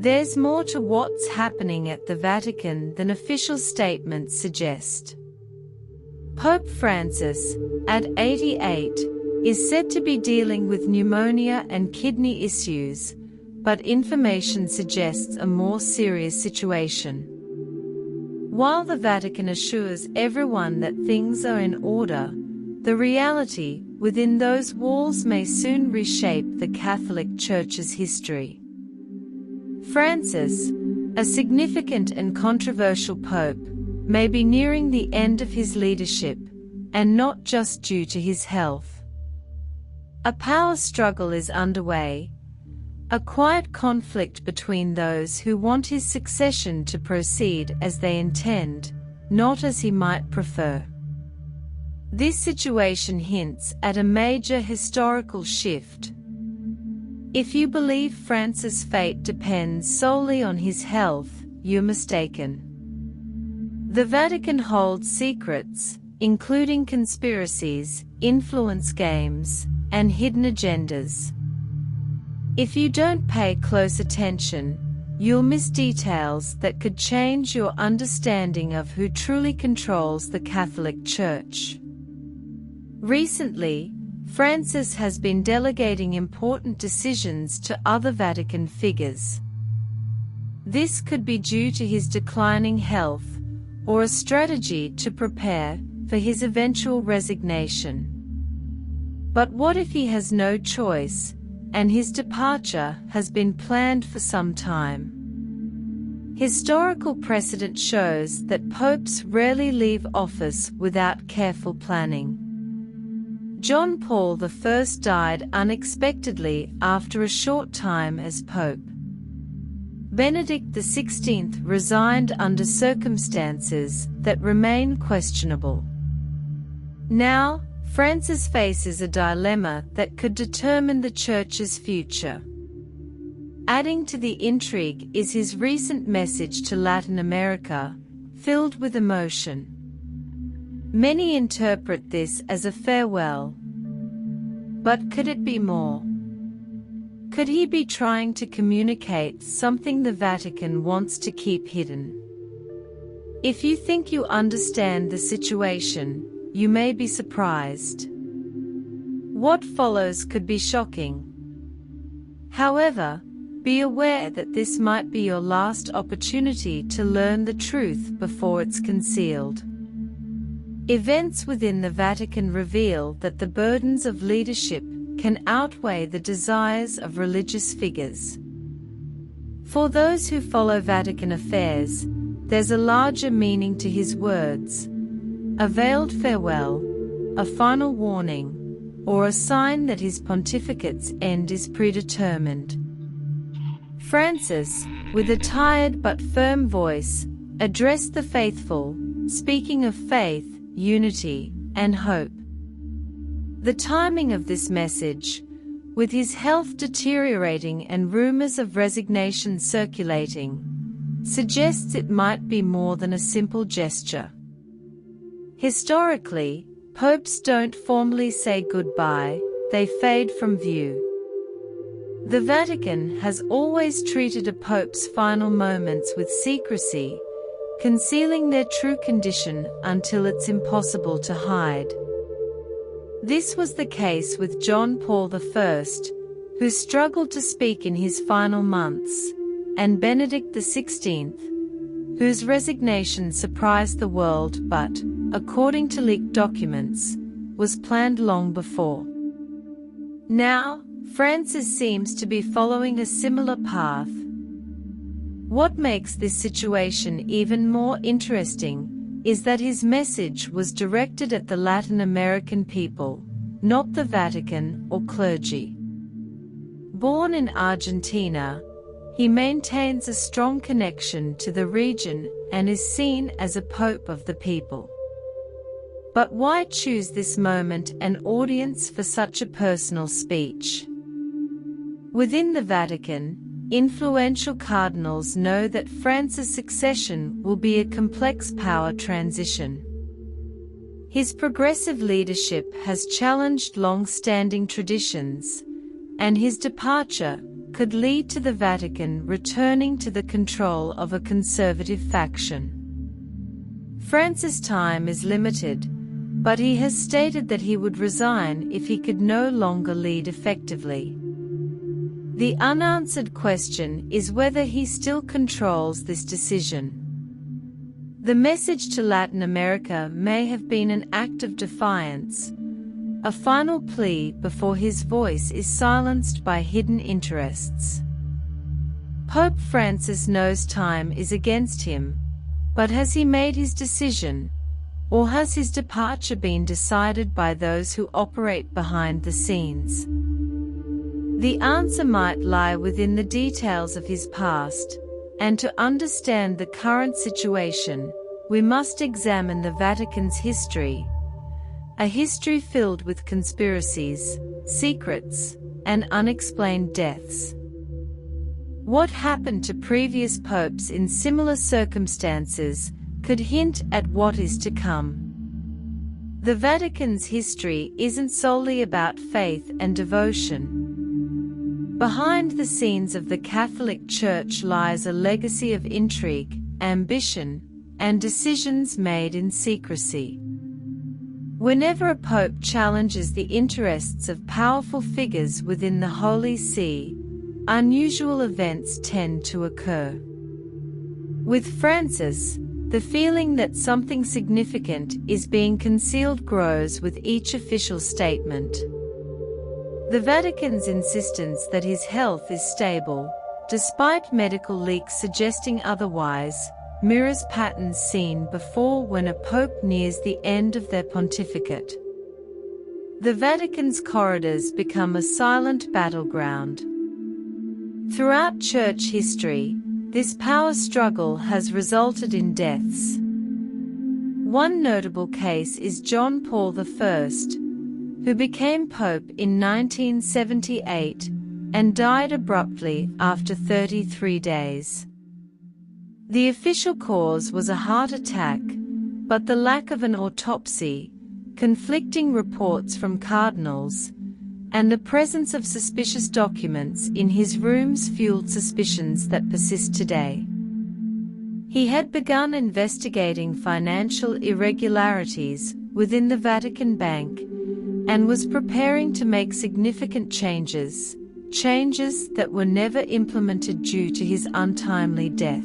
There's more to what's happening at the Vatican than official statements suggest. Pope Francis, at 88, is said to be dealing with pneumonia and kidney issues, but information suggests a more serious situation. While the Vatican assures everyone that things are in order, the reality within those walls may soon reshape the Catholic Church's history. Francis, a significant and controversial pope, may be nearing the end of his leadership, and not just due to his health. A power struggle is underway, a quiet conflict between those who want his succession to proceed as they intend, not as he might prefer. This situation hints at a major historical shift. If you believe Francis' fate depends solely on his health, you're mistaken. The Vatican holds secrets, including conspiracies, influence games, and hidden agendas. If you don't pay close attention, you'll miss details that could change your understanding of who truly controls the Catholic Church. Recently, Francis has been delegating important decisions to other Vatican figures. This could be due to his declining health, or a strategy to prepare for his eventual resignation. But what if he has no choice, and his departure has been planned for some time? Historical precedent shows that popes rarely leave office without careful planning. John Paul I died unexpectedly after a short time as pope. Benedict XVI resigned under circumstances that remain questionable. Now, Francis faces a dilemma that could determine the Church's future. Adding to the intrigue is his recent message to Latin America, filled with emotion. Many interpret this as a farewell. But could it be more? Could he be trying to communicate something the Vatican wants to keep hidden? If you think you understand the situation, you may be surprised. What follows could be shocking. However, be aware that this might be your last opportunity to learn the truth before it's concealed. Events within the Vatican reveal that the burdens of leadership can outweigh the desires of religious figures. For those who follow Vatican affairs, there's a larger meaning to his words: a veiled farewell, a final warning, or a sign that his pontificate's end is predetermined. Francis, with a tired but firm voice, addressed the faithful, speaking of faith, unity, and hope. The timing of this message, with his health deteriorating and rumors of resignation circulating, suggests it might be more than a simple gesture. Historically, popes don't formally say goodbye, they fade from view. The Vatican has always treated a pope's final moments with secrecy, concealing their true condition until it's impossible to hide. This was the case with John Paul I, who struggled to speak in his final months, and Benedict XVI, whose resignation surprised the world but, according to leaked documents, was planned long before. Now, Francis seems to be following a similar path. What makes this situation even more interesting is that his message was directed at the Latin American people, not the Vatican or clergy. Born in Argentina, he maintains a strong connection to the region and is seen as a pope of the people. But why choose this moment and audience for such a personal speech? Within the Vatican, influential cardinals know that Francis' succession will be a complex power transition. His progressive leadership has challenged long-standing traditions, and his departure could lead to the Vatican returning to the control of a conservative faction. Francis' time is limited, but he has stated that he would resign if he could no longer lead effectively. The unanswered question is whether he still controls this decision. The message to Latin America may have been an act of defiance, a final plea before his voice is silenced by hidden interests. Pope Francis knows time is against him, but has he made his decision, or has his departure been decided by those who operate behind the scenes? The answer might lie within the details of his past, and to understand the current situation, we must examine the Vatican's history, a history filled with conspiracies, secrets, and unexplained deaths. What happened to previous popes in similar circumstances could hint at what is to come. The Vatican's history isn't solely about faith and devotion. Behind the scenes of the Catholic Church lies a legacy of intrigue, ambition, and decisions made in secrecy. Whenever a pope challenges the interests of powerful figures within the Holy See, unusual events tend to occur. With Francis, the feeling that something significant is being concealed grows with each official statement. The Vatican's insistence that his health is stable, despite medical leaks suggesting otherwise, mirrors patterns seen before when a pope nears the end of their pontificate. The Vatican's corridors become a silent battleground. Throughout church history, this power struggle has resulted in deaths. One notable case is John Paul I, who became Pope in 1978 and died abruptly after 33 days. The official cause was a heart attack, but the lack of an autopsy, conflicting reports from cardinals, and the presence of suspicious documents in his rooms fueled suspicions that persist today. He had begun investigating financial irregularities within the Vatican Bank and was preparing to make significant changes that were never implemented due to his untimely death.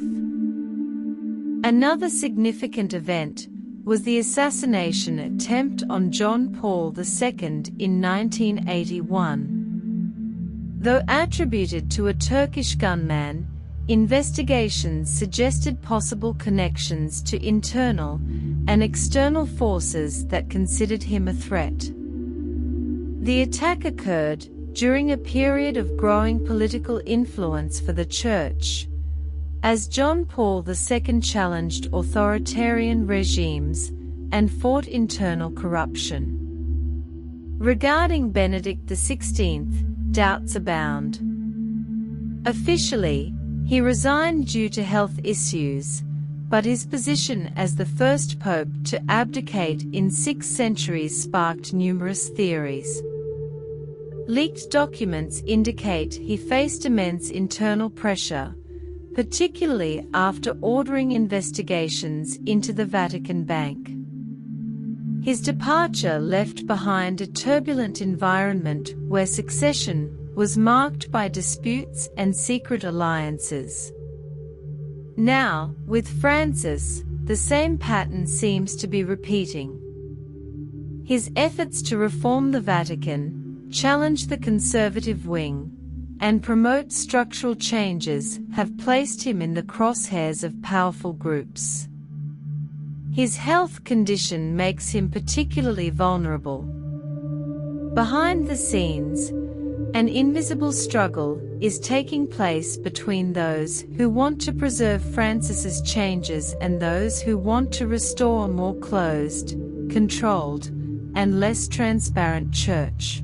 Another significant event was the assassination attempt on John Paul II in 1981. Though attributed to a Turkish gunman, investigations suggested possible connections to internal and external forces that considered him a threat. The attack occurred during a period of growing political influence for the Church, as John Paul II challenged authoritarian regimes and fought internal corruption. Regarding Benedict XVI, doubts abound. Officially, he resigned due to health issues, but his position as the first pope to abdicate in 6 centuries sparked numerous theories. Leaked documents indicate he faced immense internal pressure, particularly after ordering investigations into the Vatican Bank. His departure left behind a turbulent environment where succession was marked by disputes and secret alliances. Now, with Francis, the same pattern seems to be repeating. His efforts to reform the Vatican, challenge the conservative wing, and promote structural changes have placed him in the crosshairs of powerful groups. His health condition makes him particularly vulnerable. Behind the scenes, an invisible struggle is taking place between those who want to preserve Francis's changes and those who want to restore a more closed, controlled, and less transparent church.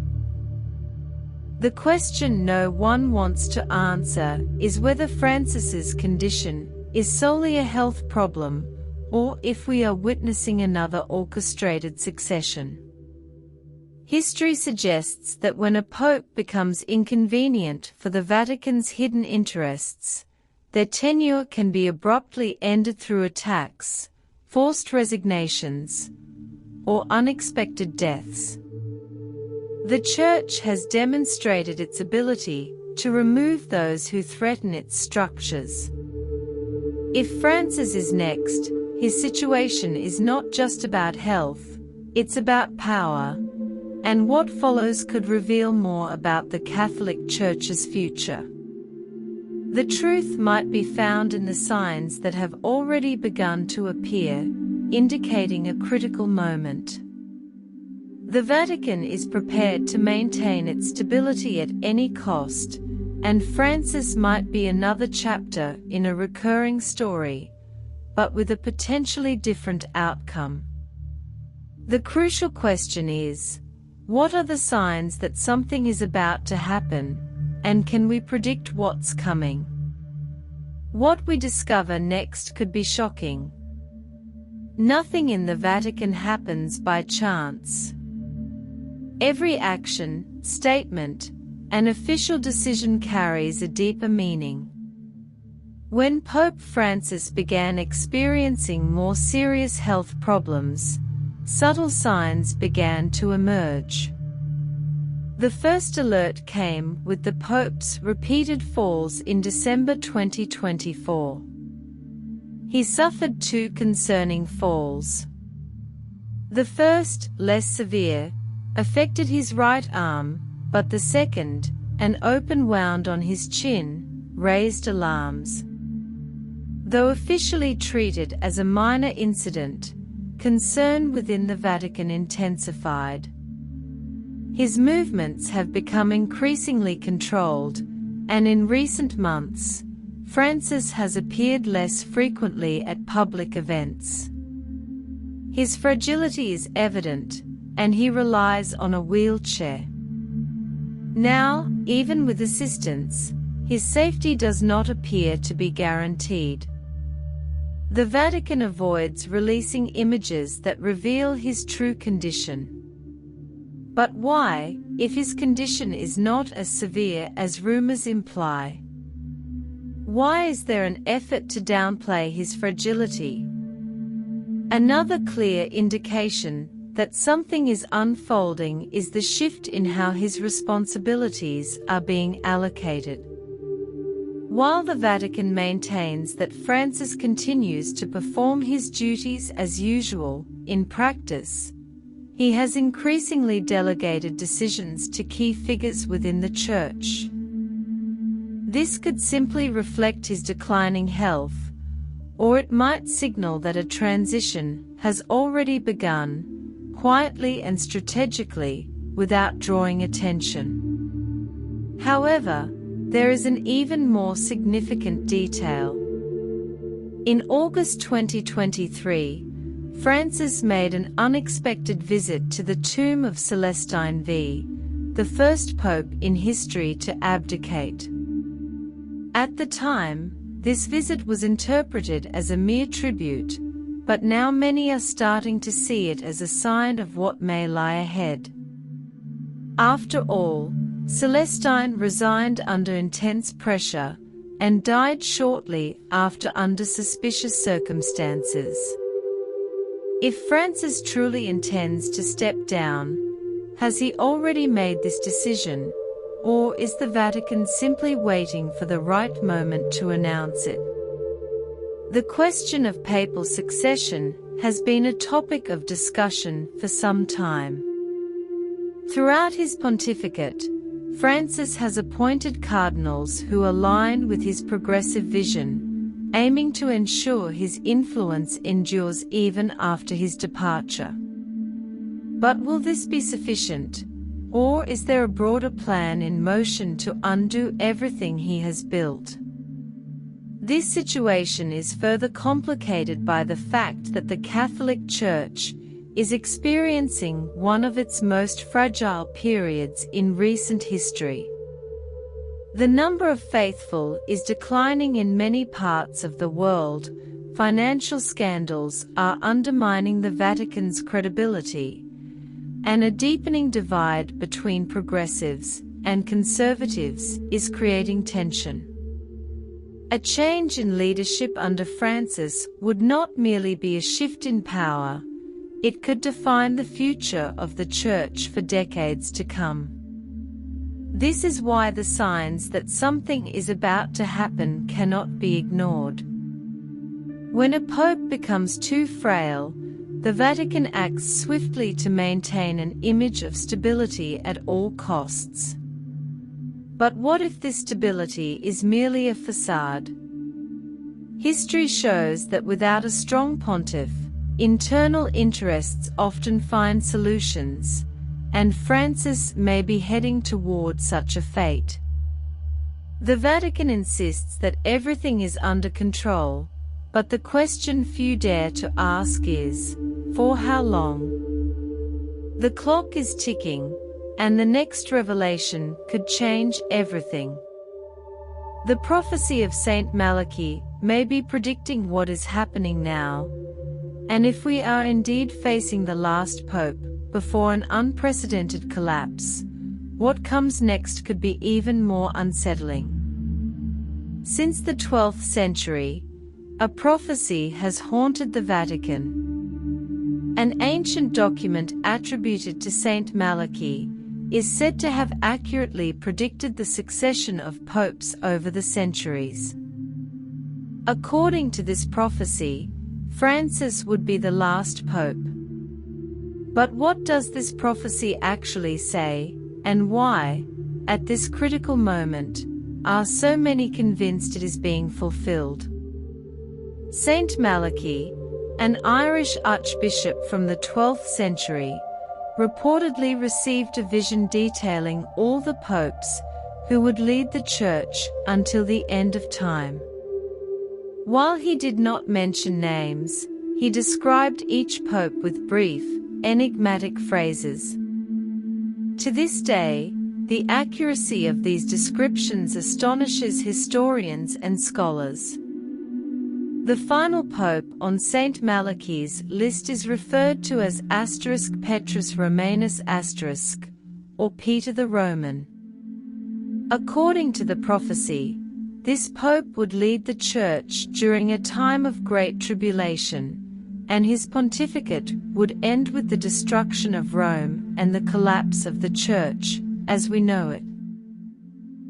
The question no one wants to answer is whether Francis's condition is solely a health problem, or if we are witnessing another orchestrated succession. History suggests that when a pope becomes inconvenient for the Vatican's hidden interests, their tenure can be abruptly ended through attacks, forced resignations, or unexpected deaths. The Church has demonstrated its ability to remove those who threaten its structures. If Francis is next, his situation is not just about health, it's about power, and what follows could reveal more about the Catholic Church's future. The truth might be found in the signs that have already begun to appear, indicating a critical moment. The Vatican is prepared to maintain its stability at any cost, and Francis might be another chapter in a recurring story, but with a potentially different outcome. The crucial question is, what are the signs that something is about to happen, and can we predict what's coming? What we discover next could be shocking. Nothing in the Vatican happens by chance. Every action, statement, and official decision carries a deeper meaning. When Pope Francis began experiencing more serious health problems, subtle signs began to emerge. The first alert came with the Pope's repeated falls in December 2024. He suffered two concerning falls. The first, less severe, affected his right arm, but the second, an open wound on his chin, raised alarms. Though officially treated as a minor incident, concern within the Vatican intensified. His movements have become increasingly controlled, and in recent months, Francis has appeared less frequently at public events. His fragility is evident, and he relies on a wheelchair. Now, even with assistance, his safety does not appear to be guaranteed. The Vatican avoids releasing images that reveal his true condition. But why, if his condition is not as severe as rumors imply? Why is there an effort to downplay his fragility? Another clear indication that something is unfolding is the shift in how his responsibilities are being allocated. While the Vatican maintains that Francis continues to perform his duties as usual, in practice, he has increasingly delegated decisions to key figures within the Church. This could simply reflect his declining health, or it might signal that a transition has already begun, quietly and strategically, without drawing attention. However, there is an even more significant detail. In August 2023, Francis made an unexpected visit to the tomb of Celestine V, the first pope in history to abdicate. At the time, this visit was interpreted as a mere tribute, but now many are starting to see it as a sign of what may lie ahead. After all, Celestine resigned under intense pressure and died shortly after under suspicious circumstances. If Francis truly intends to step down, has he already made this decision, or is the Vatican simply waiting for the right moment to announce it? The question of papal succession has been a topic of discussion for some time. Throughout his pontificate, Francis has appointed cardinals who align with his progressive vision, aiming to ensure his influence endures even after his departure. But will this be sufficient, or is there a broader plan in motion to undo everything he has built? This situation is further complicated by the fact that the Catholic Church is experiencing one of its most fragile periods in recent history. The number of faithful is declining in many parts of the world. Financial scandals are undermining the Vatican's credibility, and a deepening divide between progressives and conservatives is creating tension. A change in leadership under Francis would not merely be a shift in power, it could define the future of the Church for decades to come. This is why the signs that something is about to happen cannot be ignored. When a pope becomes too frail, the Vatican acts swiftly to maintain an image of stability at all costs. But what if this stability is merely a facade? History shows that without a strong pontiff, internal interests often find solutions, and Francis may be heading toward such a fate. The Vatican insists that everything is under control, but the question few dare to ask is, for how long? The clock is ticking, and the next revelation could change everything. The prophecy of Saint Malachi may be predicting what is happening now, and if we are indeed facing the last pope before an unprecedented collapse, what comes next could be even more unsettling. Since the 12th century, a prophecy has haunted the Vatican. An ancient document attributed to Saint Malachi is said to have accurately predicted the succession of popes over the centuries. According to this prophecy, Francis would be the last pope. But what does this prophecy actually say, and why, at this critical moment, are so many convinced it is being fulfilled? Saint Malachi, an Irish archbishop from the 12th century, reportedly received a vision detailing all the popes who would lead the Church until the end of time. While he did not mention names, he described each pope with brief, enigmatic phrases. To this day, the accuracy of these descriptions astonishes historians and scholars. The final pope on Saint Malachi's list is referred to as Petrus Romanus or Peter the Roman. According to the prophecy, this pope would lead the Church during a time of great tribulation, and his pontificate would end with the destruction of Rome and the collapse of the Church, as we know it.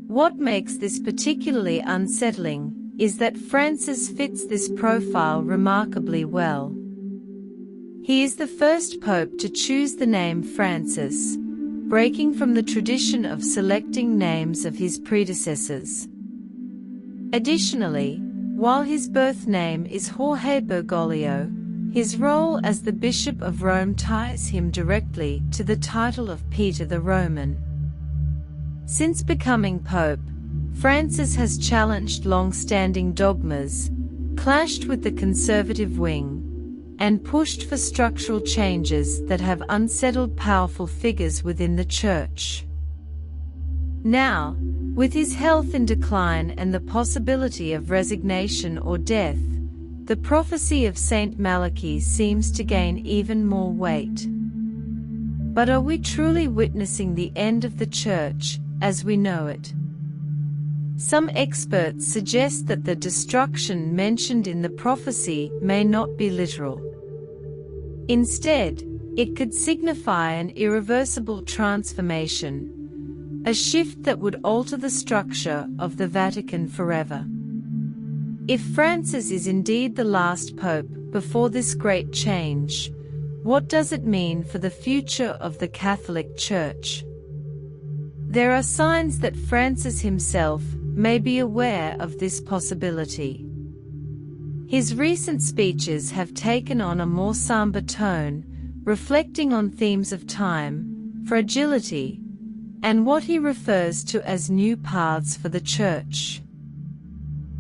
What makes this particularly unsettling is that Francis fits this profile remarkably well. He is the first pope to choose the name Francis, breaking from the tradition of selecting names of his predecessors. Additionally, while his birth name is Jorge Bergoglio, his role as the Bishop of Rome ties him directly to the title of Peter the Roman. Since becoming pope, Francis has challenged long-standing dogmas, clashed with the conservative wing, and pushed for structural changes that have unsettled powerful figures within the Church. Now, with his health in decline and the possibility of resignation or death, the prophecy of Saint Malachi seems to gain even more weight. But are we truly witnessing the end of the Church, as we know it? Some experts suggest that the destruction mentioned in the prophecy may not be literal. Instead, it could signify an irreversible transformation, a shift that would alter the structure of the Vatican forever. If Francis is indeed the last pope before this great change, what does it mean for the future of the Catholic Church? There are signs that Francis himself may be aware of this possibility. His recent speeches have taken on a more somber tone, reflecting on themes of time, fragility, and what he refers to as new paths for the Church.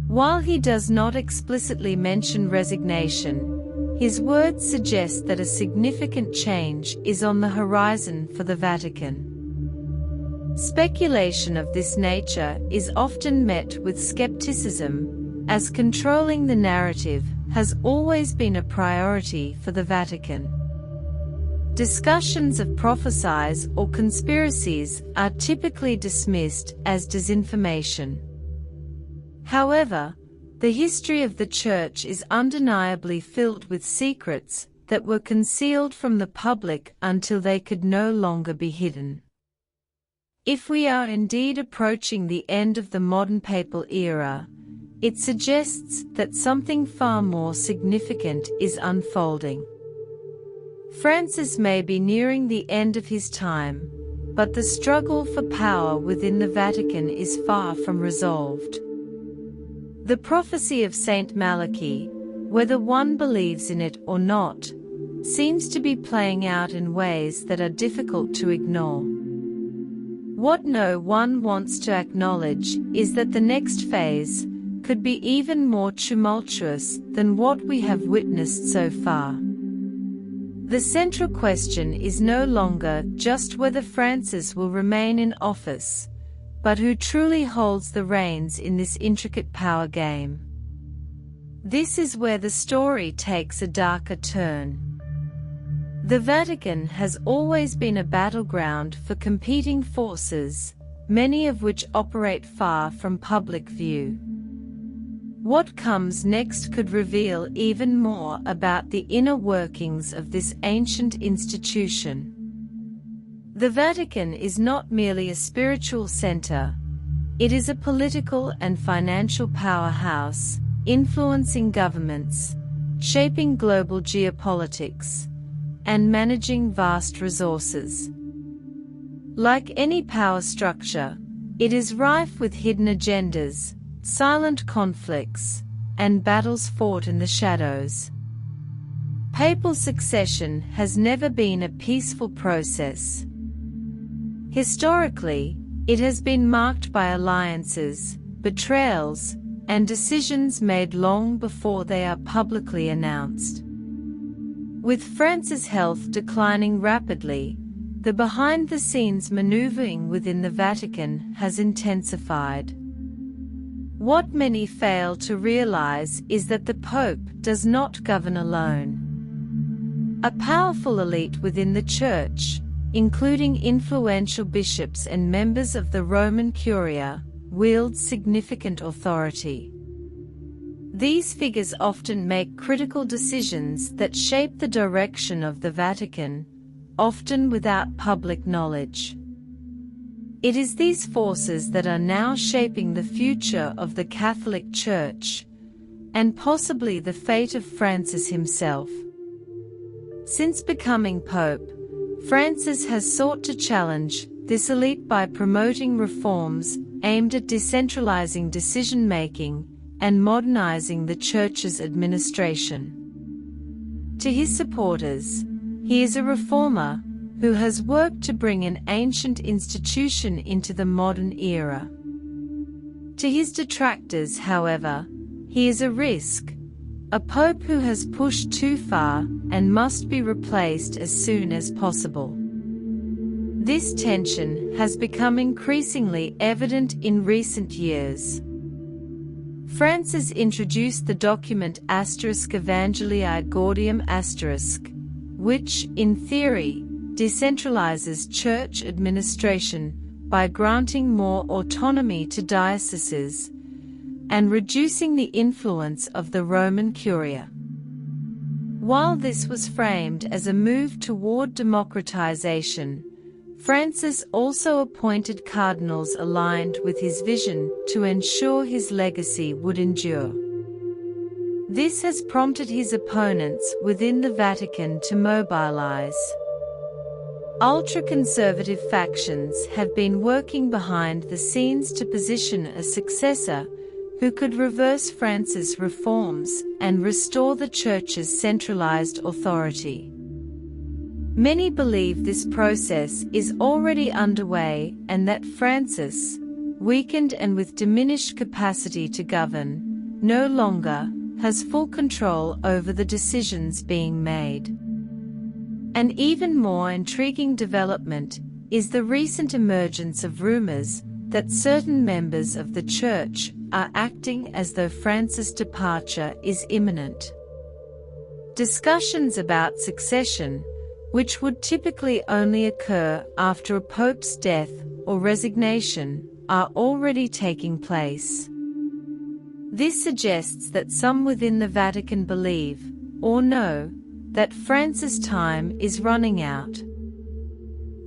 While he does not explicitly mention resignation, his words suggest that a significant change is on the horizon for the Vatican. Speculation of this nature is often met with skepticism, as controlling the narrative has always been a priority for the Vatican. Discussions of prophecies or conspiracies are typically dismissed as disinformation. However, the history of the Church is undeniably filled with secrets that were concealed from the public until they could no longer be hidden. If we are indeed approaching the end of the modern papal era, it suggests that something far more significant is unfolding. Francis may be nearing the end of his time, but the struggle for power within the Vatican is far from resolved. The prophecy of Saint Malachi, whether one believes in it or not, seems to be playing out in ways that are difficult to ignore. What no one wants to acknowledge is that the next phase could be even more tumultuous than what we have witnessed so far. The central question is no longer just whether Francis will remain in office, but who truly holds the reins in this intricate power game. This is where the story takes a darker turn. The Vatican has always been a battleground for competing forces, many of which operate far from public view. What comes next could reveal even more about the inner workings of this ancient institution. The Vatican is not merely a spiritual center, it is a political and financial powerhouse, influencing governments, shaping global geopolitics, and managing vast resources. Like any power structure, it is rife with hidden agendas, silent conflicts, and battles fought in the shadows. Papal succession has never been a peaceful process. Historically, it has been marked by alliances, betrayals, and decisions made long before they are publicly announced. With Francis' health declining rapidly, the behind-the-scenes maneuvering within the Vatican has intensified. What many fail to realize is that the Pope does not govern alone. A powerful elite within the Church, including influential bishops and members of the Roman Curia, wields significant authority. These figures often make critical decisions that shape the direction of the Vatican, often without public knowledge. It is these forces that are now shaping the future of the Catholic Church, and possibly the fate of Francis himself. Since becoming Pope, Francis has sought to challenge this elite by promoting reforms aimed at decentralizing decision-making and modernizing the Church's administration. To his supporters, he is a reformer who has worked to bring an ancient institution into the modern era. To his detractors, however, he is a risk, a pope who has pushed too far and must be replaced as soon as possible. This tension has become increasingly evident in recent years. Francis introduced the document *Evangelii Gaudium*, which, in theory, decentralizes church administration by granting more autonomy to dioceses and reducing the influence of the Roman Curia. While this was framed as a move toward democratization, Francis also appointed cardinals aligned with his vision to ensure his legacy would endure. This has prompted his opponents within the Vatican to mobilize. Ultra-conservative factions have been working behind the scenes to position a successor who could reverse Francis' reforms and restore the Church's centralized authority. Many believe this process is already underway and that Francis, weakened and with diminished capacity to govern, no longer has full control over the decisions being made. An even more intriguing development is the recent emergence of rumors that certain members of the Church are acting as though Francis' departure is imminent. Discussions about succession, which would typically only occur after a pope's death or resignation, are already taking place. This suggests that some within the Vatican believe, or know, that Francis' time is running out.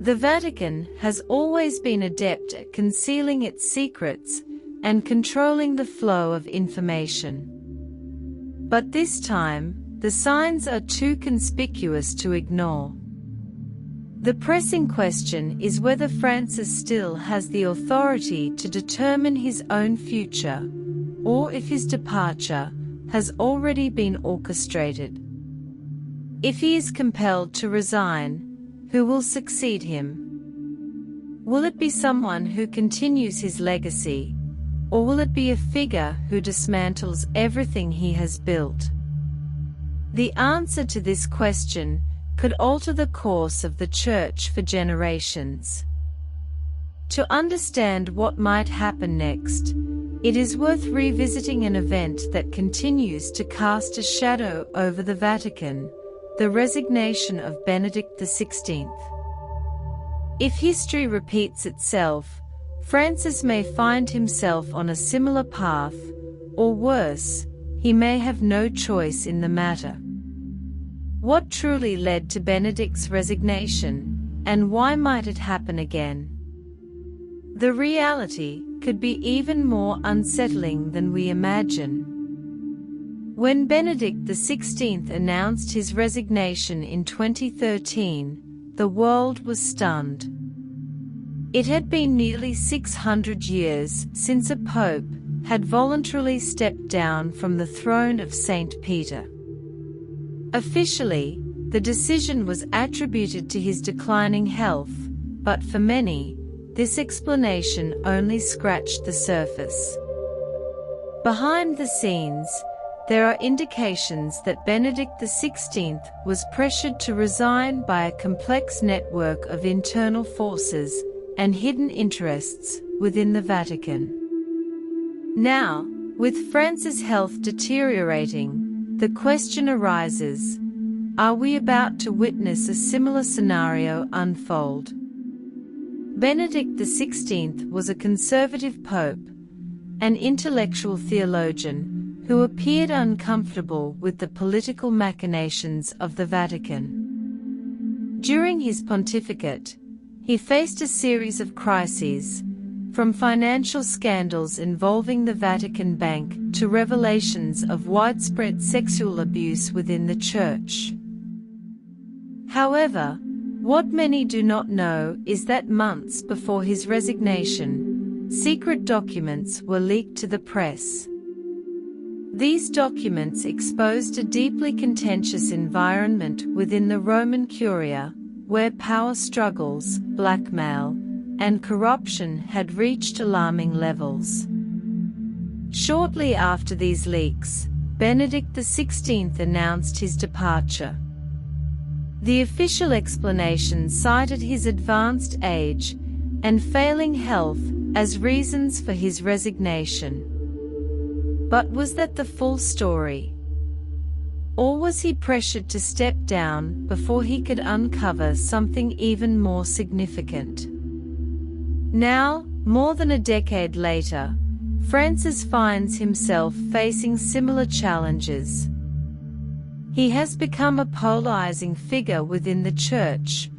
The Vatican has always been adept at concealing its secrets and controlling the flow of information. But this time, the signs are too conspicuous to ignore. The pressing question is whether Francis still has the authority to determine his own future, or if his departure has already been orchestrated. If he is compelled to resign, who will succeed him? Will it be someone who continues his legacy, or will it be a figure who dismantles everything he has built? The answer to this question could alter the course of the Church for generations. To understand what might happen next, it is worth revisiting an event that continues to cast a shadow over the Vatican: the resignation of Benedict XVI. If history repeats itself, Francis may find himself on a similar path, or worse, he may have no choice in the matter. What truly led to Benedict's resignation, and why might it happen again? The reality could be even more unsettling than we imagine. When Benedict XVI announced his resignation in 2013, the world was stunned. It had been nearly 600 years since a pope had voluntarily stepped down from the throne of St. Peter. Officially, the decision was attributed to his declining health, but for many, this explanation only scratched the surface. Behind the scenes, there are indications that Benedict XVI was pressured to resign by a complex network of internal forces and hidden interests within the Vatican. Now, with Francis' health deteriorating, the question arises: are we about to witness a similar scenario unfold? Benedict XVI was a conservative pope, an intellectual theologian who appeared uncomfortable with the political machinations of the Vatican. During his pontificate, he faced a series of crises, from financial scandals involving the Vatican Bank to revelations of widespread sexual abuse within the Church. However, what many do not know is that months before his resignation, secret documents were leaked to the press. These documents exposed a deeply contentious environment within the Roman Curia, where power struggles, blackmail, and corruption had reached alarming levels. Shortly after these leaks, Benedict XVI announced his departure. The official explanation cited his advanced age and failing health as reasons for his resignation. But was that the full story? Or was he pressured to step down before he could uncover something even more significant? Now, more than a decade later, Francis finds himself facing similar challenges. He has become a polarizing figure within the Church,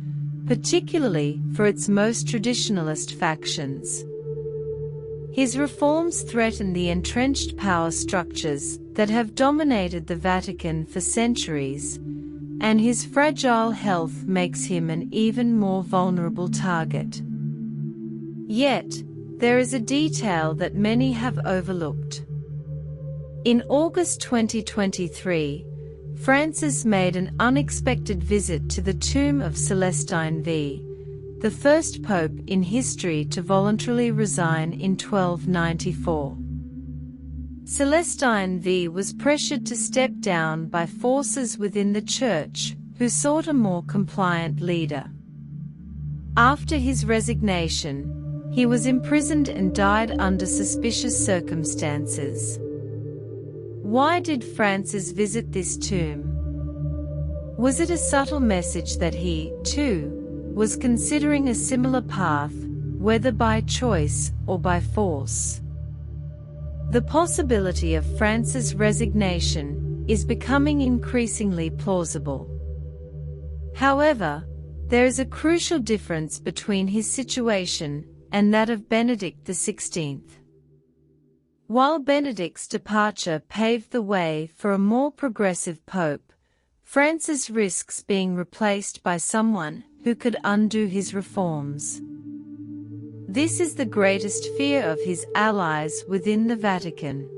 particularly for its most traditionalist factions. His reforms threaten the entrenched power structures that have dominated the Vatican for centuries, and his fragile health makes him an even more vulnerable target. Yet, there is a detail that many have overlooked. In August 2023, Francis made an unexpected visit to the tomb of Celestine V, the first pope in history to voluntarily resign in 1294. Celestine V was pressured to step down by forces within the Church, who sought a more compliant leader. After his resignation, he was imprisoned and died under suspicious circumstances. Why did Francis visit this tomb? Was it a subtle message that he, too, was considering a similar path, whether by choice or by force? The possibility of Francis' resignation is becoming increasingly plausible. However, there is a crucial difference between his situation and that of Benedict XVI. While Benedict's departure paved the way for a more progressive pope, Francis risks being replaced by someone who could undo his reforms. This is the greatest fear of his allies within the Vatican.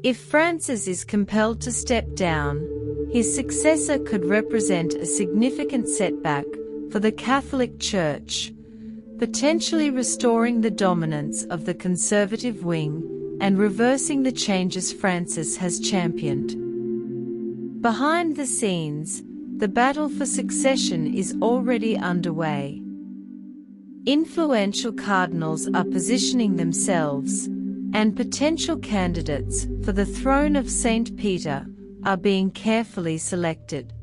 If Francis is compelled to step down, his successor could represent a significant setback for the Catholic Church, potentially restoring the dominance of the conservative wing and reversing the changes Francis has championed. Behind the scenes, the battle for succession is already underway. Influential cardinals are positioning themselves, and potential candidates for the throne of St. Peter are being carefully selected.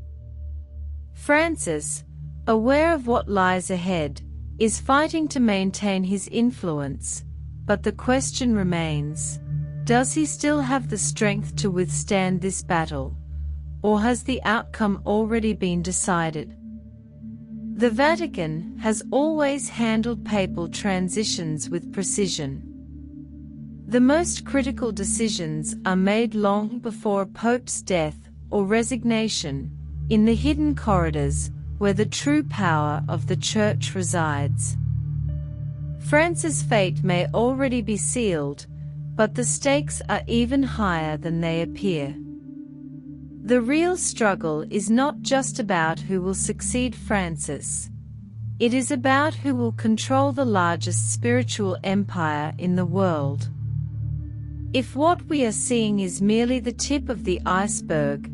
Francis, aware of what lies ahead, is fighting to maintain his influence, but the question remains, does he still have the strength to withstand this battle, or has the outcome already been decided? The Vatican has always handled papal transitions with precision. The most critical decisions are made long before a pope's death or resignation, in the hidden corridors where the true power of the Church resides. Francis' fate may already be sealed, but the stakes are even higher than they appear. The real struggle is not just about who will succeed Francis. It is about who will control the largest spiritual empire in the world. If what we are seeing is merely the tip of the iceberg,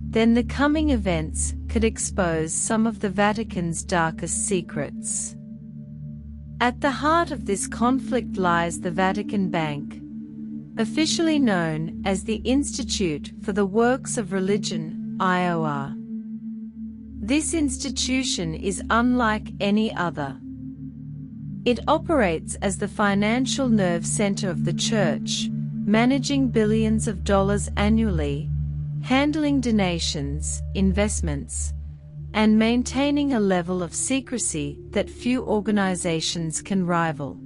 then the coming events could expose some of the Vatican's darkest secrets. At the heart of this conflict lies the Vatican Bank, officially known as the Institute for the Works of Religion, IOR. This institution is unlike any other. It operates as the financial nerve center of the Church, managing billions of dollars annually, handling donations, investments, and maintaining a level of secrecy that few organizations can rival.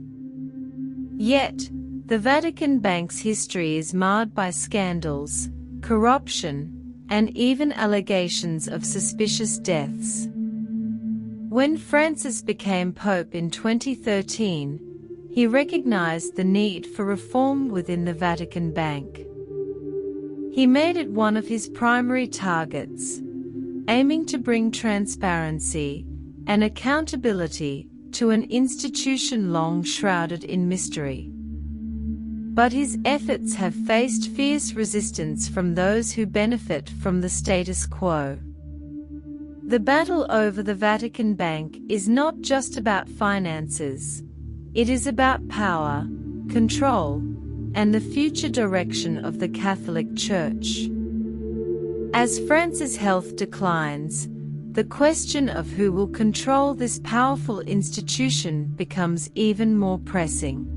Yet, the Vatican Bank's history is marred by scandals, corruption, and even allegations of suspicious deaths. When Francis became Pope in 2013, he recognized the need for reform within the Vatican Bank. He made it one of his primary targets, aiming to bring transparency and accountability to an institution long shrouded in mystery. But his efforts have faced fierce resistance from those who benefit from the status quo. The battle over the Vatican Bank is not just about finances. It is about power, control, and the future direction of the Catholic Church. As Francis' health declines, the question of who will control this powerful institution becomes even more pressing.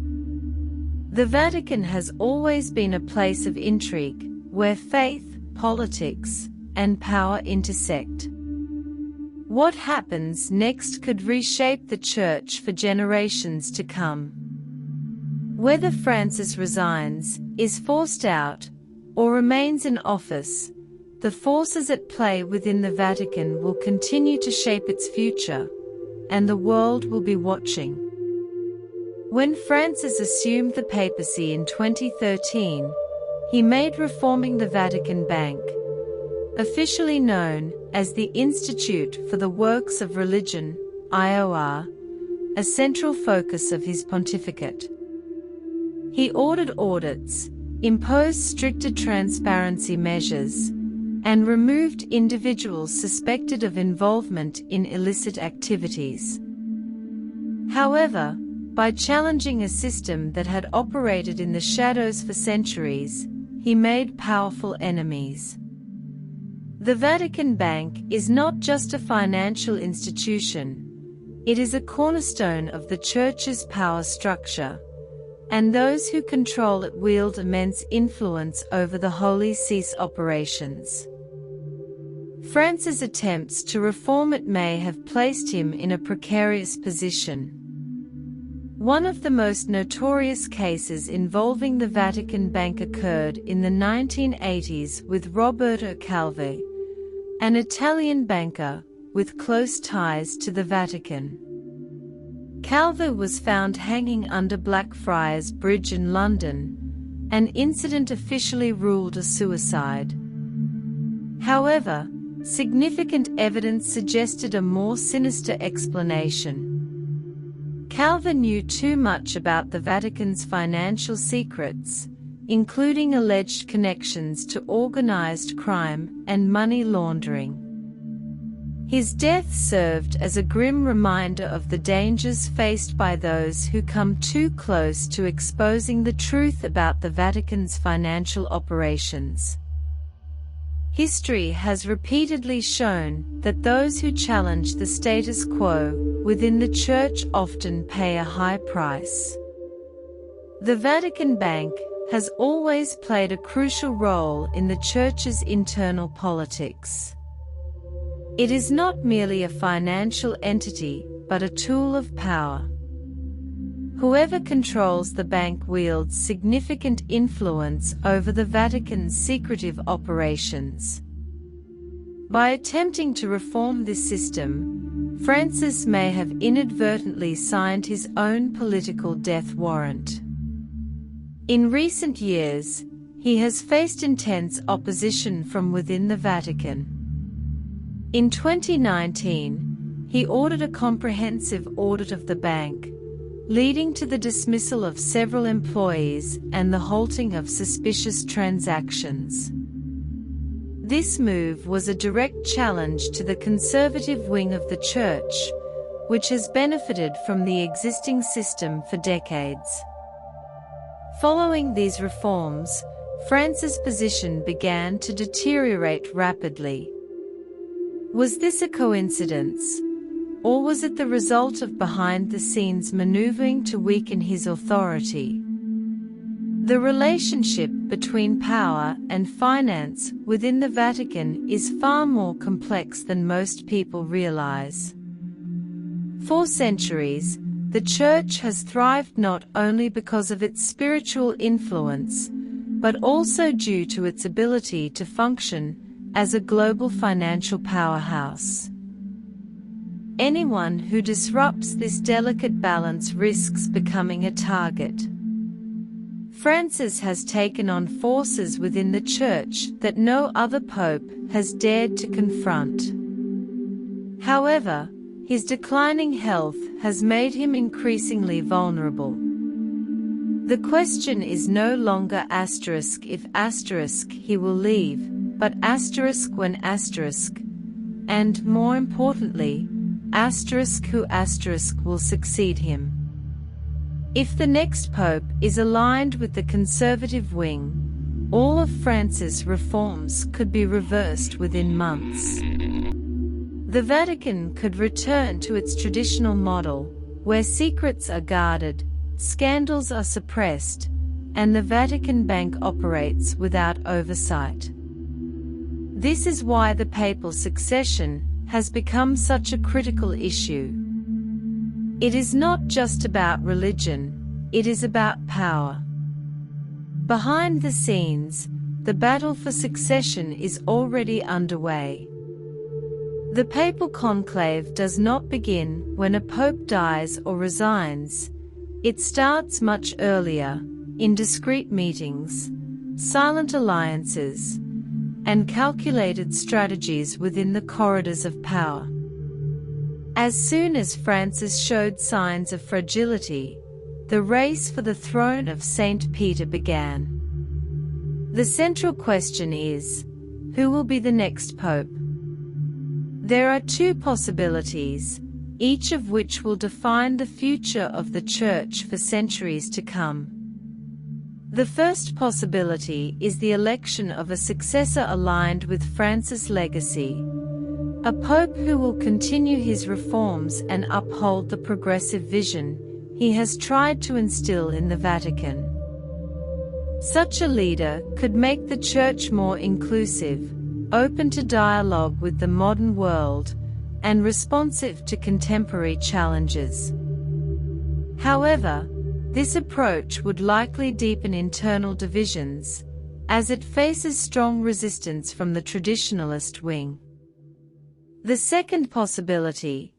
The Vatican has always been a place of intrigue, where faith, politics, and power intersect. What happens next could reshape the Church for generations to come. Whether Francis resigns, is forced out, or remains in office, the forces at play within the Vatican will continue to shape its future, and the world will be watching. When Francis assumed the papacy in 2013, he made reforming the Vatican Bank, officially known as the Institute for the Works of Religion, IOR, a central focus of his pontificate. He ordered audits, imposed stricter transparency measures, and removed individuals suspected of involvement in illicit activities. However, by challenging a system that had operated in the shadows for centuries, he made powerful enemies. The Vatican Bank is not just a financial institution, it is a cornerstone of the Church's power structure, and those who control it wield immense influence over the Holy See's operations. Francis' attempts to reform it may have placed him in a precarious position. One of the most notorious cases involving the Vatican Bank occurred in the 1980s with Roberto Calvi, an Italian banker with close ties to the Vatican. Calvi was found hanging under Blackfriars Bridge in London, an incident officially ruled a suicide. However, significant evidence suggested a more sinister explanation. Calvi knew too much about the Vatican's financial secrets, including alleged connections to organized crime and money laundering. His death served as a grim reminder of the dangers faced by those who come too close to exposing the truth about the Vatican's financial operations. History has repeatedly shown that those who challenge the status quo within the Church often pay a high price. The Vatican Bank has always played a crucial role in the Church's internal politics. It is not merely a financial entity, but a tool of power. Whoever controls the bank wields significant influence over the Vatican's secretive operations. By attempting to reform this system, Francis may have inadvertently signed his own political death warrant. In recent years, he has faced intense opposition from within the Vatican. In 2019, he ordered a comprehensive audit of the bank, leading to the dismissal of several employees and the halting of suspicious transactions. This move was a direct challenge to the conservative wing of the Church, which has benefited from the existing system for decades. Following these reforms, Francis' position began to deteriorate rapidly. Was this a coincidence? Or was it the result of behind-the-scenes maneuvering to weaken his authority? The relationship between power and finance within the Vatican is far more complex than most people realize. For centuries, the Church has thrived not only because of its spiritual influence, but also due to its ability to function as a global financial powerhouse. Anyone who disrupts this delicate balance risks becoming a target. Francis has taken on forces within the Church that no other pope has dared to confront. However, his declining health has made him increasingly vulnerable. The question is no longer if he will leave, but when and more importantly, who will succeed him. If the next pope is aligned with the conservative wing, all of Francis' reforms could be reversed within months. The Vatican could return to its traditional model, where secrets are guarded, scandals are suppressed, and the Vatican Bank operates without oversight. This is why the papal succession has become such a critical issue. It is not just about religion, it is about power. Behind the scenes, the battle for succession is already underway. The papal conclave does not begin when a pope dies or resigns. It starts much earlier, in discreet meetings, silent alliances, and calculated strategies within the corridors of power. As soon as Francis showed signs of fragility, the race for the throne of St. Peter began. The central question is, who will be the next pope? There are two possibilities, each of which will define the future of the Church for centuries to come. The first possibility is the election of a successor aligned with Francis' legacy, a pope who will continue his reforms and uphold the progressive vision he has tried to instill in the Vatican. Such a leader could make the Church more inclusive, open to dialogue with the modern world, and responsive to contemporary challenges. However, this approach would likely deepen internal divisions, as it faces strong resistance from the traditionalist wing. The second possibility,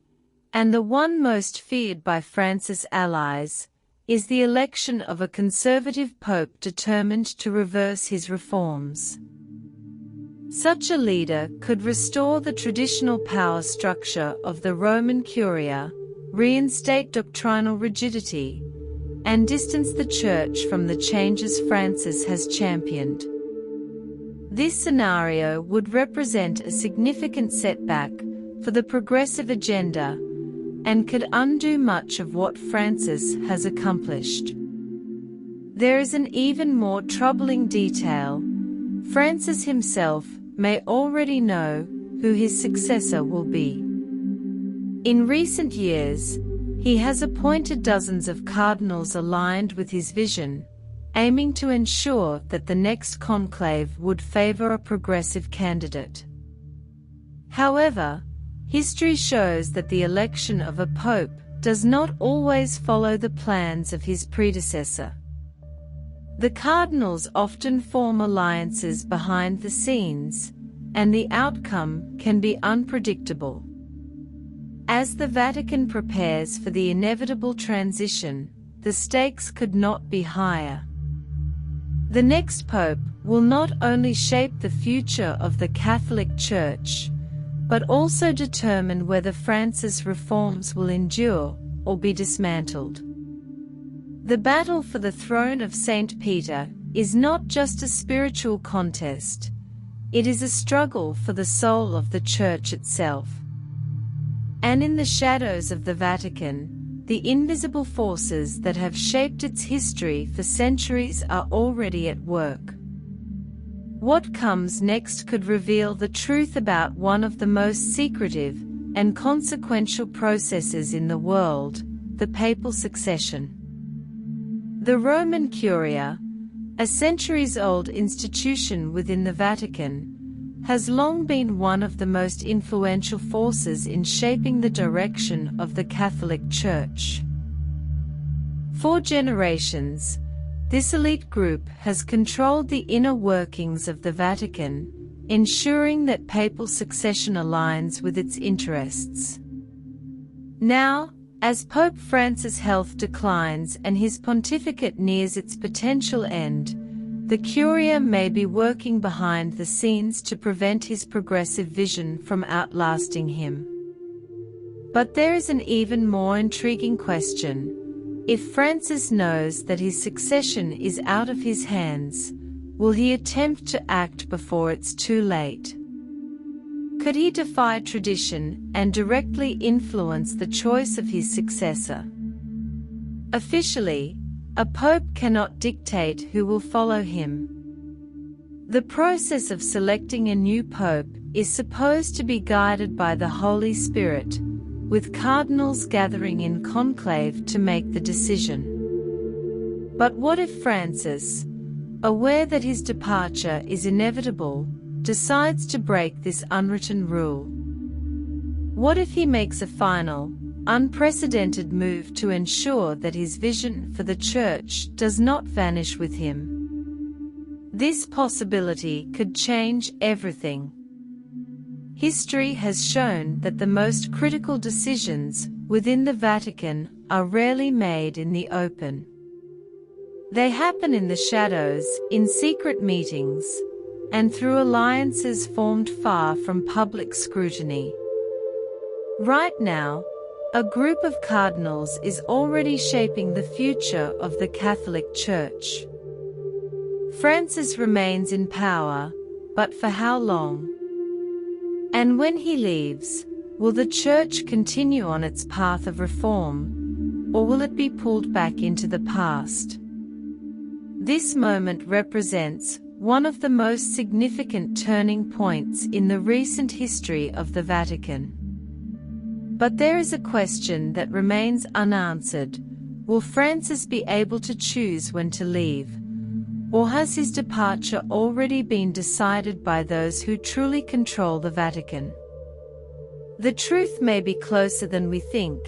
and the one most feared by Francis' allies, is the election of a conservative pope determined to reverse his reforms. Such a leader could restore the traditional power structure of the Roman Curia, reinstate doctrinal rigidity, and distance the Church from the changes Francis has championed. This scenario would represent a significant setback for the progressive agenda and could undo much of what Francis has accomplished. There is an even more troubling detail. Francis himself may already know who his successor will be. In recent years, he has appointed dozens of cardinals aligned with his vision, aiming to ensure that the next conclave would favor a progressive candidate. However, history shows that the election of a pope does not always follow the plans of his predecessor. The cardinals often form alliances behind the scenes, and the outcome can be unpredictable. As the Vatican prepares for the inevitable transition, the stakes could not be higher. The next pope will not only shape the future of the Catholic Church, but also determine whether Francis' reforms will endure or be dismantled. The battle for the throne of St. Peter is not just a spiritual contest, it is a struggle for the soul of the Church itself. And in the shadows of the Vatican, the invisible forces that have shaped its history for centuries are already at work. What comes next could reveal the truth about one of the most secretive and consequential processes in the world, the papal succession. The Roman Curia, a centuries-old institution within the Vatican, has long been one of the most influential forces in shaping the direction of the Catholic Church. For generations, this elite group has controlled the inner workings of the Vatican, ensuring that papal succession aligns with its interests. Now, as Pope Francis' health declines and his pontificate nears its potential end, the Curia may be working behind the scenes to prevent his progressive vision from outlasting him. But there is an even more intriguing question. If Francis knows that his succession is out of his hands, will he attempt to act before it's too late? Could he defy tradition and directly influence the choice of his successor? Officially, a pope cannot dictate who will follow him. The process of selecting a new pope is supposed to be guided by the Holy Spirit, with cardinals gathering in conclave to make the decision. But what if Francis, aware that his departure is inevitable, decides to break this unwritten rule? What if he makes a final, unprecedented move to ensure that his vision for the Church does not vanish with him? This possibility could change everything. History has shown that the most critical decisions within the Vatican are rarely made in the open. They happen in the shadows, in secret meetings, and through alliances formed far from public scrutiny. Right now, a group of cardinals is already shaping the future of the Catholic Church. Francis remains in power, but for how long? And when he leaves, will the Church continue on its path of reform, or will it be pulled back into the past? This moment represents one of the most significant turning points in the recent history of the Vatican. But there is a question that remains unanswered. Will Francis be able to choose when to leave? Or has his departure already been decided by those who truly control the Vatican? The truth may be closer than we think,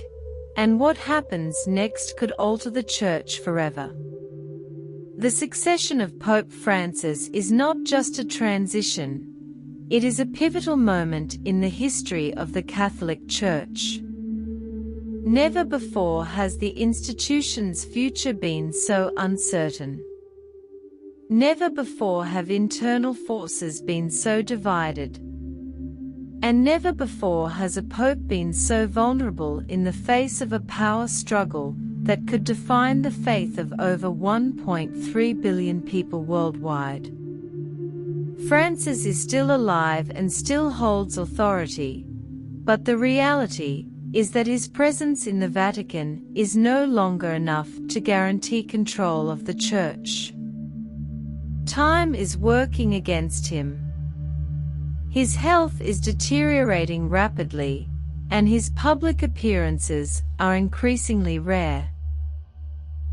and what happens next could alter the Church forever. The succession of Pope Francis is not just a transition, it is a pivotal moment in the history of the Catholic Church. Never before has the institution's future been so uncertain. Never before have internal forces been so divided. And never before has a pope been so vulnerable in the face of a power struggle that could define the faith of over 1.3 billion people worldwide. Francis is still alive and still holds authority, but the reality is that his presence in the Vatican is no longer enough to guarantee control of the Church. Time is working against him. His health is deteriorating rapidly, and his public appearances are increasingly rare.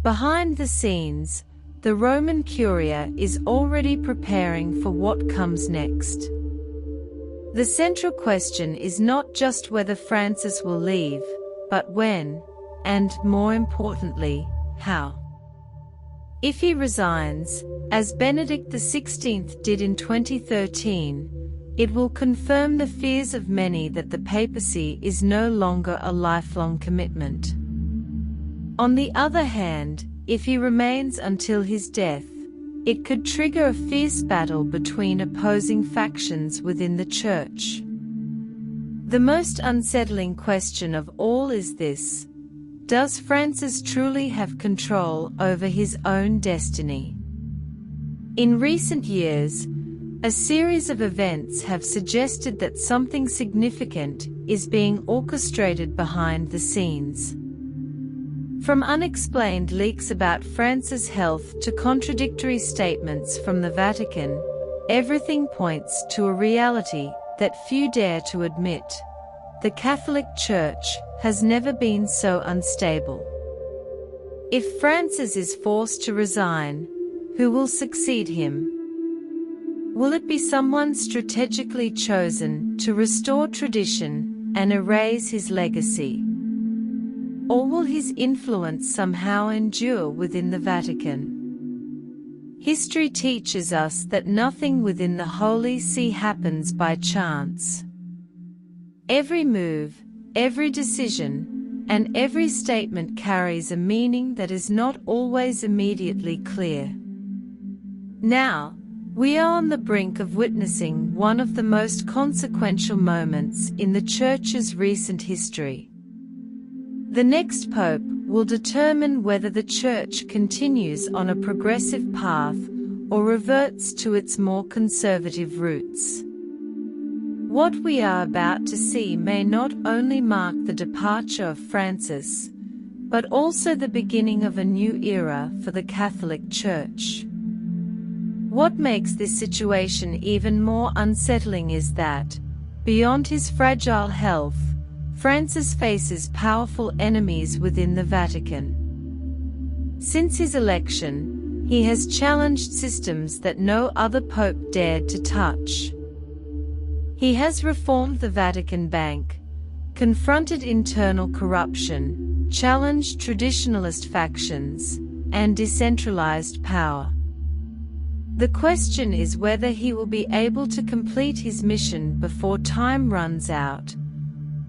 Behind the scenes, the Roman Curia is already preparing for what comes next. The central question is not just whether Francis will leave, but when, and more importantly, how. If he resigns, as Benedict XVI did in 2013, it will confirm the fears of many that the papacy is no longer a lifelong commitment. On the other hand, if he remains until his death, it could trigger a fierce battle between opposing factions within the Church. The most unsettling question of all is this: does Francis truly have control over his own destiny? In recent years, a series of events have suggested that something significant is being orchestrated behind the scenes. From unexplained leaks about Francis' health to contradictory statements from the Vatican, everything points to a reality that few dare to admit. The Catholic Church has never been so unstable. If Francis is forced to resign, who will succeed him? Will it be someone strategically chosen to restore tradition and erase his legacy? Or will his influence somehow endure within the Vatican? History teaches us that nothing within the Holy See happens by chance. Every move, every decision, and every statement carries a meaning that is not always immediately clear. Now, we are on the brink of witnessing one of the most consequential moments in the Church's recent history. The next pope will determine whether the Church continues on a progressive path or reverts to its more conservative roots. What we are about to see may not only mark the departure of Francis, but also the beginning of a new era for the Catholic Church. What makes this situation even more unsettling is that, beyond his fragile health, Francis faces powerful enemies within the Vatican. Since his election, he has challenged systems that no other pope dared to touch. He has reformed the Vatican Bank, confronted internal corruption, challenged traditionalist factions, and decentralized power. The question is whether he will be able to complete his mission before time runs out,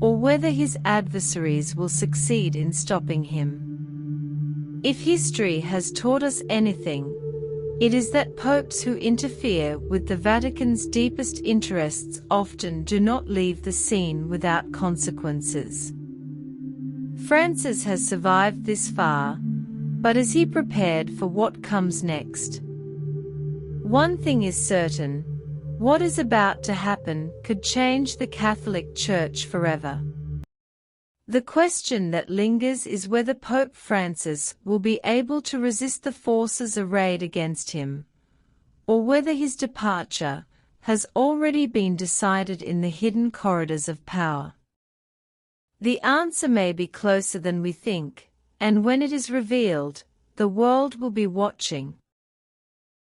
or whether his adversaries will succeed in stopping him. If history has taught us anything, it is that popes who interfere with the Vatican's deepest interests often do not leave the scene without consequences. Francis has survived this far, but is he prepared for what comes next? One thing is certain: what is about to happen could change the Catholic Church forever. The question that lingers is whether Pope Francis will be able to resist the forces arrayed against him, or whether his departure has already been decided in the hidden corridors of power. The answer may be closer than we think, and when it is revealed, the world will be watching.